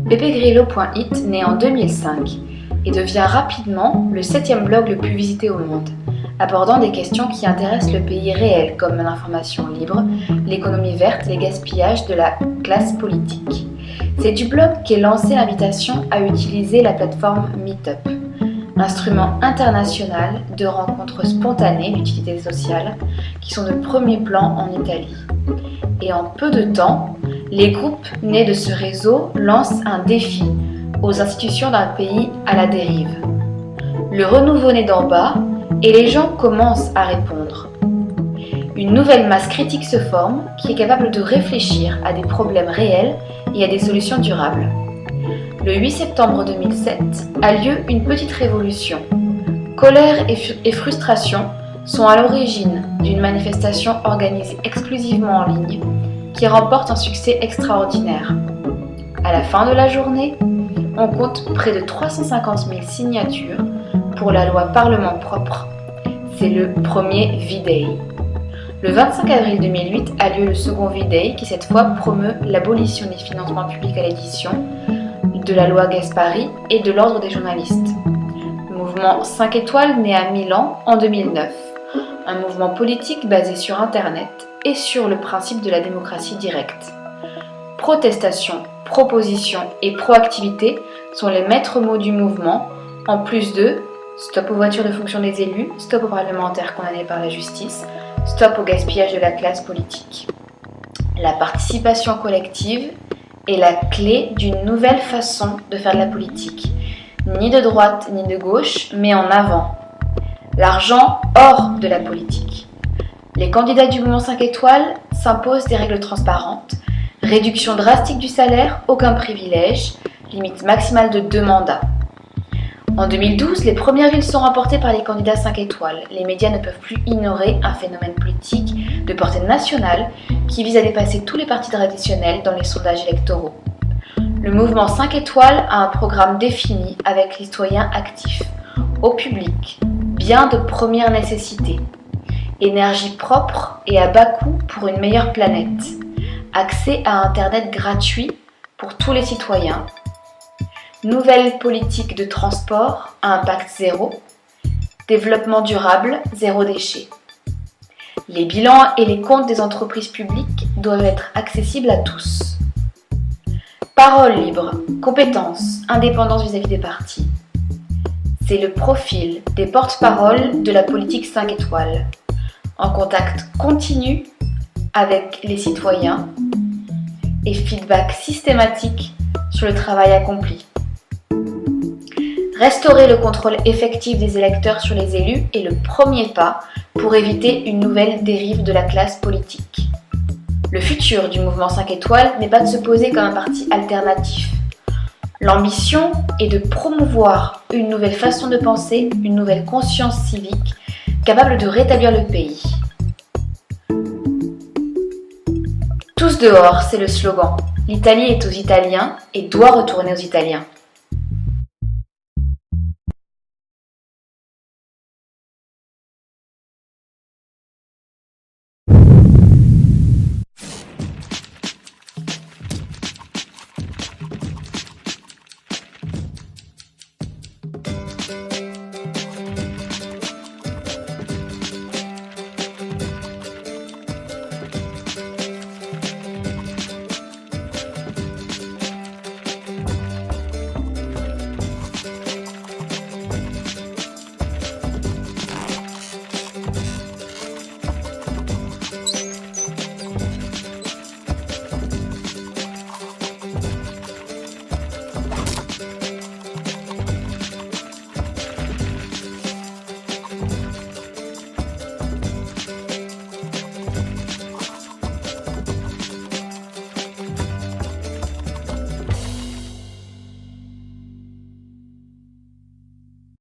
Pepegrillo.it naît en 2005 et devient rapidement le 7e blog le plus visité au monde, abordant des questions qui intéressent le pays réel comme l'information libre, l'économie verte, les gaspillages de la classe politique. C'est du blog qu'est lancée l'invitation à utiliser la plateforme Meetup, instrument international de rencontres spontanées d'utilité sociale qui sont de premier plan en Italie. Et en peu de temps, les groupes nés de ce réseau lancent un défi aux institutions d'un pays à la dérive. Le renouveau naît d'en bas et les gens commencent à répondre. Une nouvelle masse critique se forme qui est capable de réfléchir à des problèmes réels et à des solutions durables. Le 8 septembre 2007 a lieu une petite révolution. Colère et frustration sont à l'origine d'une manifestation organisée exclusivement en ligne qui remporte un succès extraordinaire. À la fin de la journée, on compte près de 350 000 signatures pour la loi Parlement propre. C'est le premier V-Day. Le 25 avril 2008 a lieu le second V-Day qui cette fois promeut l'abolition des financements publics à l'édition, de la loi Gasparri et de l'ordre des journalistes. Le mouvement 5 étoiles naît à Milan en 2009, un mouvement politique basé sur Internet et sur le principe de la démocratie directe. Protestation, proposition et proactivité sont les maîtres mots du mouvement, en plus de stop aux voitures de fonction des élus, stop aux parlementaires condamnés par la justice, stop au gaspillage de la classe politique. La participation collective est la clé d'une nouvelle façon de faire de la politique, ni de droite ni de gauche, mais en avant. L'argent hors de la politique. Les candidats du mouvement 5 étoiles s'imposent des règles transparentes, réduction drastique du salaire, aucun privilège, limite maximale de 2 mandats. En 2012, les premières villes sont remportées par les candidats 5 étoiles. Les médias ne peuvent plus ignorer un phénomène politique de portée nationale qui vise à dépasser tous les partis traditionnels dans les sondages électoraux. Le mouvement 5 étoiles a un programme défini avec les citoyens actifs, au public, biens de première nécessité, énergie propre et à bas coût pour une meilleure planète, accès à Internet gratuit pour tous les citoyens, nouvelle politique de transport à impact zéro, développement durable, zéro déchet. Les bilans et les comptes des entreprises publiques doivent être accessibles à tous. Parole libre, compétences, indépendance vis-à-vis des partis. C'est le profil des porte-paroles de la politique 5 étoiles, en contact continu avec les citoyens et feedback systématique sur le travail accompli. Restaurer le contrôle effectif des électeurs sur les élus est le premier pas pour éviter une nouvelle dérive de la classe politique. Le futur du mouvement 5 étoiles n'est pas de se poser comme un parti alternatif. L'ambition est de promouvoir une nouvelle façon de penser, une nouvelle conscience civique capable de rétablir le pays. Tous dehors, c'est le slogan. L'Italie est aux Italiens et doit retourner aux Italiens.